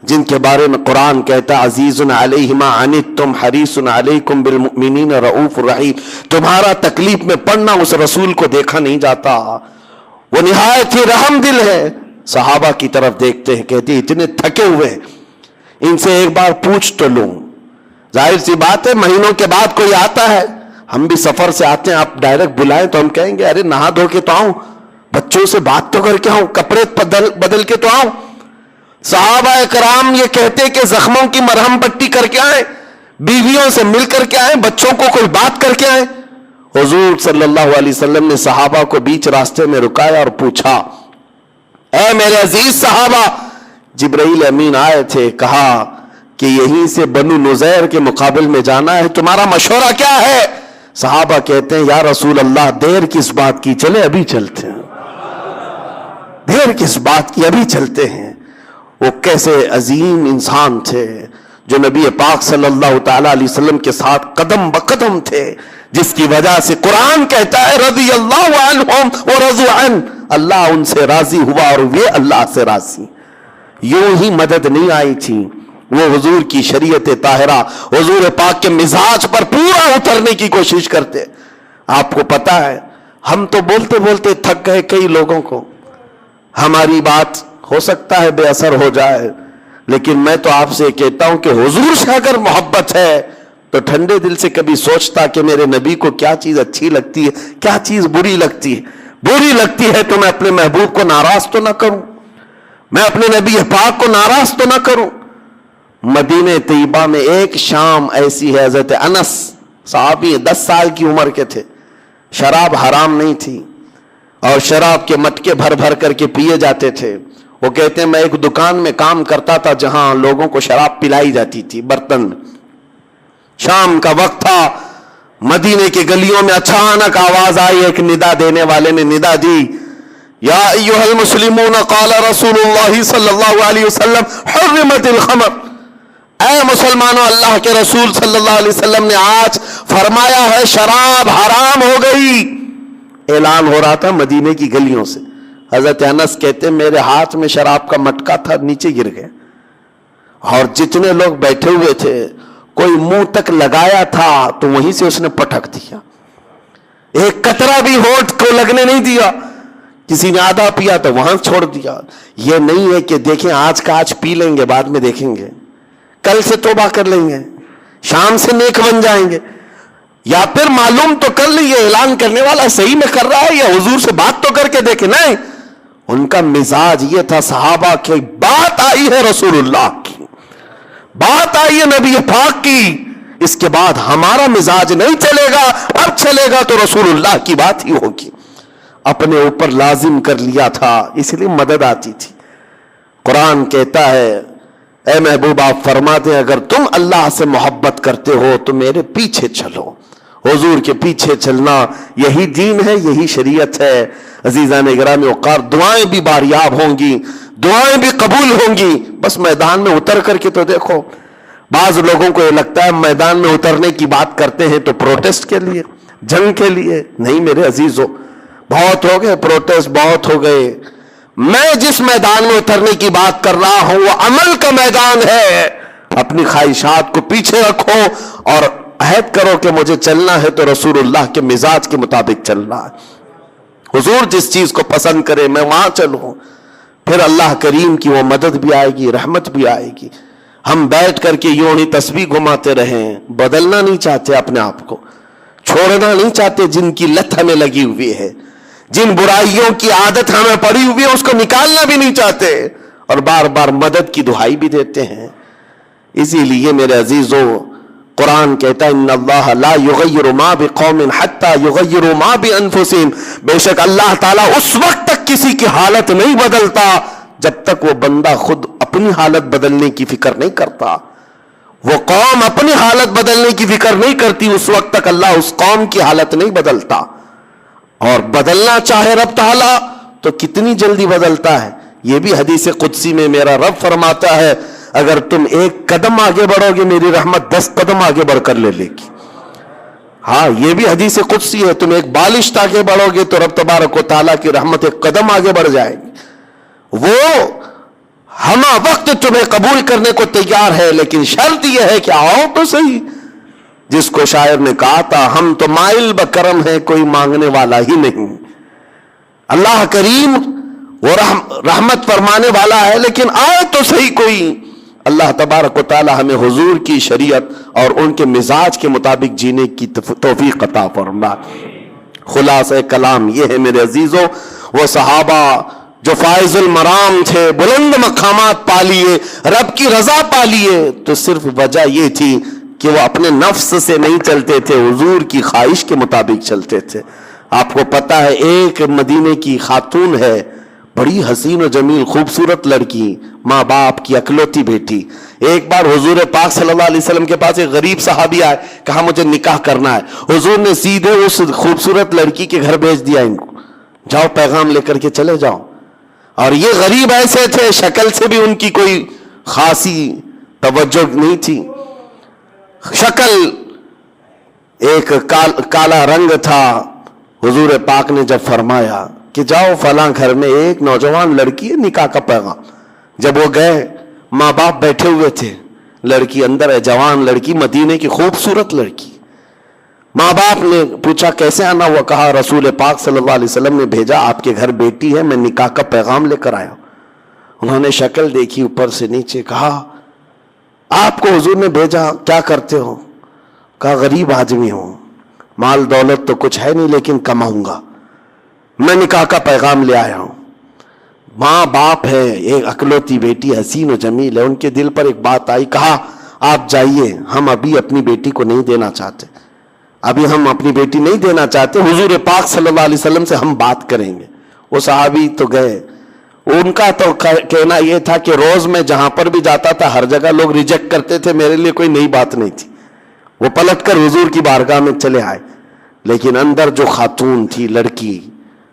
جن کے بارے میں قرآن کہتا عزیز علیہ ما عنتم حریص علیکم بالمؤمنین رؤوف الرحیم۔ تمہارا تکلیف میں پڑنا اس رسول کو دیکھا نہیں جاتا، وہ نہایت ہی رحم دل ہے۔ صحابہ کی طرف دیکھتے ہیں، کہتے ہیں اتنے تھکے ہوئے ہیں، ان سے ایک بار پوچھ تو لوں۔ ظاہر سی بات ہے مہینوں کے بعد کوئی آتا ہے، ہم بھی سفر سے آتے ہیں، آپ ڈائریکٹ بلائیں تو ہم کہیں گے ارے نہا دھو کے تو آؤں، بچوں سے بات تو کر کے آؤں، کپڑے بدل کے تو آؤں۔ صحابہ کرام یہ کہتے کہ زخموں کی مرہم پٹی کر کے آئیں، بیویوں سے مل کر کے آئیں، بچوں کو کوئی بات کر کے آئیں۔ حضور صلی اللہ علیہ وسلم نے صحابہ کو بیچ راستے میں رکایا اور پوچھا اے میرے عزیز صحابہ، جبرائیل امین آئے تھے، کہا کہ یہیں سے بنو نذیر کے مقابل میں جانا ہے، تمہارا مشورہ کیا ہے؟ صحابہ کہتے ہیں یا رسول اللہ دیر کس بات کی، چلے ابھی چلتے ہیں، دیر کس بات کی، ابھی چلتے ہیں۔ وہ کیسے عظیم انسان تھے جو نبی پاک صلی اللہ تعالی علیہ وسلم کے ساتھ قدم بقدم تھے، جس کی وجہ سے قرآن کہتا ہے رضی اللہ عنہم ورضوا عنہ، اللہ ان سے راضی ہوا اور وہ اللہ سے راضی۔ یوں ہی مدد نہیں آئی تھی، وہ حضور کی شریعت طاہرہ، حضور پاک کے مزاج پر پورا اترنے کی کوشش کرتے۔ آپ کو پتا ہے ہم تو بولتے بولتے تھک گئے، کئی لوگوں کو ہماری بات ہو سکتا ہے بے اثر ہو جائے، لیکن میں تو آپ سے کہتا ہوں کہ حضور سے اگر محبت ہے تو ٹھنڈے دل سے کبھی سوچتا کہ میرے نبی کو کیا چیز اچھی لگتی ہے، کیا چیز بری لگتی ہے۔ بری لگتی ہے تو میں اپنے محبوب کو ناراض تو نہ کروں، میں اپنے نبی پاک کو ناراض تو نہ کروں۔ مدینہ طیبہ میں ایک شام ایسی ہے، حضرت انس صحابی 10 سال کی عمر کے تھے، شراب حرام نہیں تھی اور شراب کے مٹکے بھر بھر کر کے پیے جاتے تھے۔ وہ کہتے ہیں میں ایک دکان میں کام کرتا تھا جہاں لوگوں کو شراب پلائی جاتی تھی برتن میں۔ شام کا وقت تھا، مدینے کے گلیوں میں اچانک آواز آئی، ایک ندا دینے والے نے ندا دی یا ایھا المسلمون قال رسول اللہ صلی اللہ علیہ وسلم حرمت الخمر، اے مسلمانوں اللہ کے رسول صلی اللہ علیہ وسلم نے آج فرمایا ہے شراب حرام ہو گئی۔ اعلان ہو رہا تھا مدینے کی گلیوں سے۔ حضرت انس کہتے میرے ہاتھ میں شراب کا مٹکا تھا، نیچے گر گیا، اور جتنے لوگ بیٹھے ہوئے تھے کوئی منہ تک لگایا تھا تو وہیں سے اس نے پٹک دیا، ایک قطرہ بھی ہونٹ کو لگنے نہیں دیا۔ کسی نے آدھا پیا تو وہاں چھوڑ دیا. یہ نہیں ہے کہ دیکھیں آج کا آج پی لیں گے بعد میں دیکھیں گے, کل سے توبہ کر لیں گے, شام سے نیک بن جائیں گے. یا پھر معلوم تو کر لیں یہ اعلان کرنے والا صحیح میں کر رہا ہے یا حضور سے بات تو کر کے دیکھیں. نہیں, ان کا مزاج یہ تھا صحابہ کی بات آئی ہے رسول اللہ کی, بات آئی ہے نبی پاک کی, اس کے بعد ہمارا مزاج نہیں چلے گا, اب چلے گا تو رسول اللہ کی بات ہی ہوگی. اپنے اوپر لازم کر لیا تھا, اس لیے مدد آتی تھی. قرآن کہتا ہے اے محبوب آپ فرماتے ہیں اگر تم اللہ سے محبت کرتے ہو تو میرے پیچھے چلو. حضور کے پیچھے چلنا یہی دین ہے, یہی شریعت ہے. عزیزان گرامی وقار, دعائیں بھی باریاب ہوں گی, دعائیں بھی قبول ہوں گی, بس میدان میں اتر کر کے تو دیکھو. بعض لوگوں کو یہ لگتا ہے میدان میں اترنے کی بات کرتے ہیں تو پروٹیسٹ کے لیے, جنگ کے لیے. نہیں میرے عزیزو, بہت ہو گئے پروٹیسٹ, بہت ہو گئے. میں جس میدان میں اترنے کی بات کر رہا ہوں وہ عمل کا میدان ہے. اپنی خواہشات کو پیچھے رکھو اور عہد کرو کہ مجھے چلنا ہے تو رسول اللہ کے مزاج کے مطابق چلنا ہے. حضور جس چیز کو پسند کرے میں وہاں چلوں, پھر اللہ کریم کی وہ مدد بھی آئے گی, رحمت بھی آئے گی. ہم بیٹھ کر کے یوں ہی تسبیح گھماتے رہیں, بدلنا نہیں چاہتے اپنے آپ کو, چھوڑنا نہیں چاہتے. جن کی لت ہمیں لگی ہوئی ہے, جن برائیوں کی عادت ہمیں پڑی ہوئی ہے, اس کو نکالنا بھی نہیں چاہتے اور بار بار مدد کی دہائی بھی دیتے ہیں. اسی لیے میرے عزیزو, قرآن کہتا ہے ان اللہ لا یغیر ما بقوم حتی یغیروا ما بانفسہم, بے شک اللہ تعالیٰ اس وقت تک کسی کی حالت نہیں بدلتا جب تک وہ بندہ خود اپنی حالت بدلنے کی فکر نہیں کرتا. وہ قوم اپنی حالت بدلنے کی فکر نہیں کرتی, اس وقت تک اللہ اس قوم کی حالت نہیں بدلتا. اور بدلنا چاہے رب تعالیٰ تو کتنی جلدی بدلتا ہے. یہ بھی حدیث قدسی میں میرا رب فرماتا ہے اگر تم ایک قدم آگے بڑھو گے میری رحمت 10 قدم آگے بڑھ کر لے لے گی. ہاں یہ بھی حدیث قدسی ہے, تم ایک بالشت آگے بڑھو گے تو رب تبارک و تعالیٰ کی رحمت ایک قدم آگے بڑھ جائے گی. وہ ہمہ وقت تمہیں قبول کرنے کو تیار ہے, لیکن شرط یہ ہے کہ آؤ تو صحیح. جس کو شاعر نے کہا تھا ہم تو مائل بکرم ہے کوئی مانگنے والا ہی نہیں. اللہ کریم وہ رحمت فرمانے والا ہے, لیکن آئے تو صحیح کوئی. اللہ تبارک و تعالی ہمیں حضور کی شریعت اور ان کے مزاج کے مطابق جینے کی توفیق عطا فرمائے. خلاصہ کلام یہ ہے میرے عزیزو, وہ صحابہ جو فائز المرام تھے, بلند مقامات پا لیے, رب کی رضا پا لیے, تو صرف وجہ یہ تھی کہ وہ اپنے نفس سے نہیں چلتے تھے, حضور کی خواہش کے مطابق چلتے تھے. آپ کو پتا ہے ایک مدینے کی خاتون ہے, بڑی حسین و جمیل خوبصورت لڑکی, ماں باپ کی اکلوتی بیٹی. ایک بار حضور پاک صلی اللہ علیہ وسلم کے پاس ایک غریب صحابی آئے, کہا مجھے نکاح کرنا ہے. حضور نے سیدھے اس خوبصورت لڑکی کے گھر بھیج دیا, ان کو جاؤ پیغام لے کر کے چلے جاؤ. اور یہ غریب ایسے تھے شکل سے بھی ان کی کوئی خاصی توجہ نہیں تھی, شکل ایک کالا رنگ تھا. حضور پاک نے جب فرمایا کہ جاؤ فلاں گھر میں ایک نوجوان لڑکی ہے, نکاح کا پیغام. جب وہ گئے ماں باپ بیٹھے ہوئے تھے, لڑکی اندر ہے, جوان لڑکی, مدینے کی خوبصورت لڑکی. ماں باپ نے پوچھا کیسے آنا ہوا, کہا رسول پاک صلی اللہ علیہ وسلم نے بھیجا, آپ کے گھر بیٹی ہے, میں نکاح کا پیغام لے کر آیا. انہوں نے شکل دیکھی اوپر سے نیچے, کہا آپ کو حضور نے بھیجا, کیا کرتے ہو؟ کہا غریب آدمی ہوں, مال دولت تو کچھ ہے نہیں لیکن کماؤں گا, میں نکاح کا پیغام لے آیا ہوں. ماں باپ ہے, ایک اکلوتی بیٹی حسین و جمیل ہے, ان کے دل پر ایک بات آئی, کہا آپ جائیے, ہم ابھی اپنی بیٹی کو نہیں دینا چاہتے, ابھی ہم اپنی بیٹی نہیں دینا چاہتے, حضور پاک صلی اللہ علیہ وسلم سے ہم بات کریں گے. وہ صحابی تو گئے, ان کا تو کہنا یہ تھا کہ روز میں جہاں پر بھی جاتا تھا ہر جگہ لوگ ریجیکٹ کرتے تھے, میرے لیے کوئی نئی بات نہیں تھی. وہ پلٹ کر حضور کی بارگاہ میں چلے آئے, لیکن اندر جو خاتون تھی, لڑکی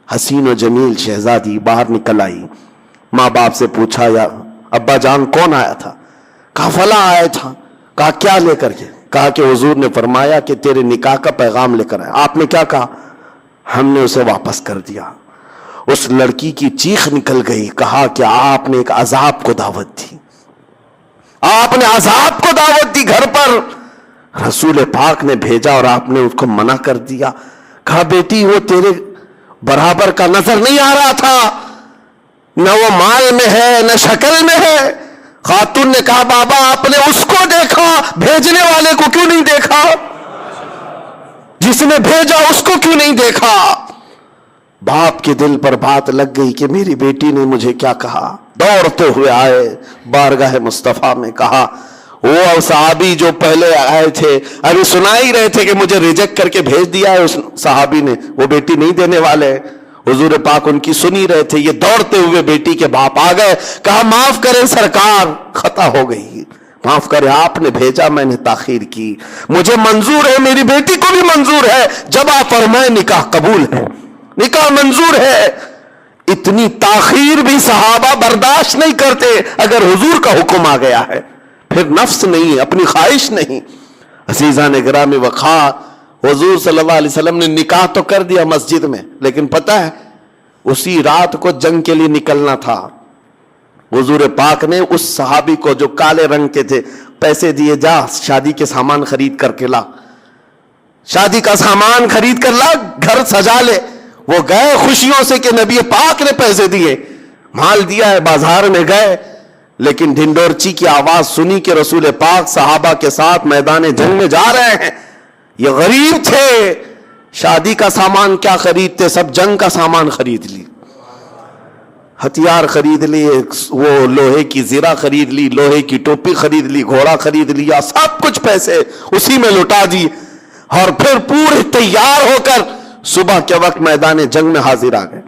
حسین و جمیل شہزادی, باہر نکل آئی. ماں باپ سے پوچھا یا ابا جان کون آیا تھا؟ کہا فلاں آیا تھا. کہا کیا لے کر کے؟ کہا کہ حضور نے فرمایا کہ تیرے نکاح کا پیغام لے کر آیا. آپ نے کیا کہا؟ ہم نے اسے واپس کر دیا. اس لڑکی کی چیخ نکل گئی, کہا کہ آپ نے ایک عذاب کو دعوت دی, آپ نے عذاب کو دعوت دی گھر پر, رسول پاک نے بھیجا اور آپ نے اس کو منع کر دیا. کہا بیٹی وہ تیرے برابر کا نظر نہیں آ رہا تھا، نہ وہ مال میں ہے نہ شکل میں ہے۔ خاتون نے کہا بابا آپ نے اس کو دیکھا، بھیجنے والے کو کیوں نہیں دیکھا؟ جس نے بھیجا اس کو کیوں نہیں دیکھا؟ باپ کے دل پر بات لگ گئی کہ میری بیٹی نے مجھے کیا کہا۔ دوڑتے ہوئے آئے بارگاہ مصطفیٰ میں، کہا وہ صحابی جو پہلے آئے تھے ابھی سنا ہی رہے تھے کہ مجھے ریجیکٹ کر کے بھیج دیا ہے اس صحابی نے، وہ بیٹی نہیں دینے والے۔ حضور پاک ان کی سنی رہے تھے، یہ دوڑتے ہوئے بیٹی کے باپ آ گئے، کہا معاف کریں سرکار، خطا ہو گئی، معاف کریں، آپ نے بھیجا میں نے تاخیر کی، مجھے منظور ہے، میری بیٹی کو بھی منظور ہے، جب آپ فرمائیں نکاح قبول ہے، نکاح منظور ہے۔ اتنی تاخیر بھی صحابہ برداشت نہیں کرتے اگر حضور کا حکم آ گیا ہے، پھر نفس نہیں، اپنی خواہش نہیں۔ عزیزان گرامی وقار، حضور صلی اللہ علیہ وسلم نے نکاح تو کر دیا مسجد میں، لیکن پتہ ہے اسی رات کو جنگ کے لیے نکلنا تھا۔ حضور پاک نے اس صحابی کو جو کالے رنگ کے تھے پیسے دیے، جا شادی کے سامان خرید کر کے لا، شادی کا سامان خرید کر لا، گھر سجا لے۔ وہ گئے خوشیوں سے کہ نبی پاک نے پیسے دیے، مال دیا ہے، بازار میں گئے، لیکن ڈھنڈورچی کی آواز سنی کہ رسول پاک صحابہ کے ساتھ میدان جنگ میں جا رہے ہیں۔ یہ غریب تھے، شادی کا سامان کیا خریدتے، سب جنگ کا سامان خرید لی، ہتھیار خرید لیے، وہ لوہے کی زرہ خرید لی، لوہے کی ٹوپی خرید لی، گھوڑا خرید لیا، سب کچھ پیسے اسی میں لٹا دی، اور پھر پورے تیار ہو کر صبح کے وقت میدان جنگ میں حاضر آ گئے،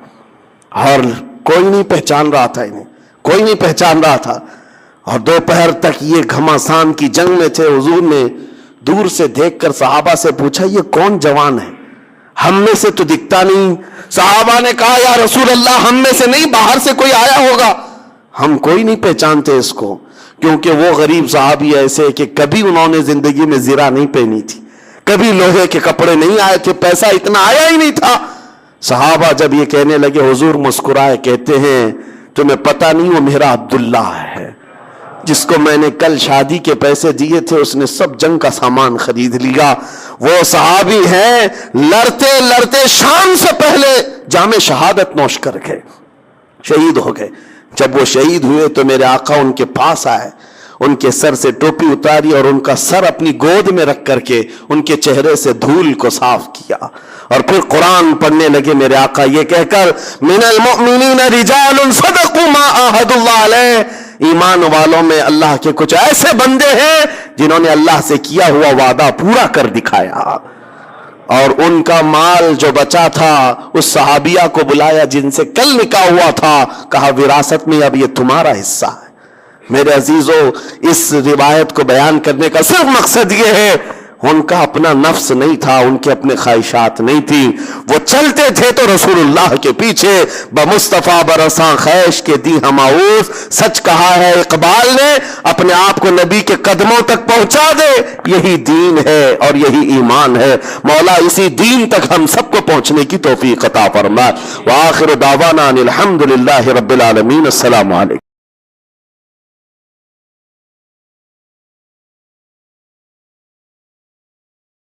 اور کوئی نہیں پہچان رہا تھا انہیں، کوئی نہیں پہچان رہا تھا، اور دوپہر تک یہ گھمسان کی جنگ میں تھے۔ حضور نے دور سے دیکھ کر صحابہ سے پوچھا یہ کون جوان ہے، ہم میں سے تو دکھتا نہیں۔ صحابہ نے کہا یا رسول اللہ ہم میں سے نہیں، باہر سے کوئی آیا ہوگا، ہم کوئی نہیں پہچانتے اس کو، کیونکہ وہ غریب صحابی ایسے کہ کبھی انہوں نے زندگی میں زرہ نہیں پہنی تھی، کبھی لوہے کے کپڑے نہیں آئے تھے، پیسہ اتنا آیا ہی نہیں تھا۔ صحابہ جب یہ کہنے لگے حضور مسکرائے، کہتے ہیں تمہیں پتہ نہیں وہ میرا عبداللہ ہے جس کو میں نے کل شادی کے پیسے دیے تھے، اس نے سب جنگ کا سامان خرید لیا۔ وہ صحابی ہیں لڑتے لڑتے شام سے پہلے جام شہادت نوش کر گئے، شہید ہو گئے۔ جب وہ شہید ہوئے تو میرے آقا ان کے پاس آئے، ان کے سر سے ٹوپی اتاری اور ان کا سر اپنی گود میں رکھ کر کے ان کے چہرے سے دھول کو صاف کیا، اور پھر قرآن پڑھنے لگے میرے آقا یہ کہہ کر من المؤمنین رجال صدقوا ما عاہدوا اللہ علیہ، ایمان والوں میں اللہ کے کچھ ایسے بندے ہیں جنہوں نے اللہ سے کیا ہوا وعدہ پورا کر دکھایا۔ اور ان کا مال جو بچا تھا اس صحابیہ کو بلایا جن سے کل نکاح ہوا تھا، کہا وراثت میں اب یہ تمہارا حصہ ہے۔ میرے عزیزو، اس روایت کو بیان کرنے کا صرف مقصد یہ ہے ان کا اپنا نفس نہیں تھا، ان کے اپنے خواہشات نہیں تھی، وہ چلتے تھے تو رسول اللہ کے پیچھے بمصطفیٰ برساں خیش کے دی ہماؤس۔ سچ کہا ہے اقبال نے، اپنے آپ کو نبی کے قدموں تک پہنچا دے، یہی دین ہے اور یہی ایمان ہے۔ مولا اسی دین تک ہم سب کو پہنچنے کی توفیق عطا فرمائے۔ وآخر دعوانا ان الحمد للہ رب العالمین۔ السلام علیکم۔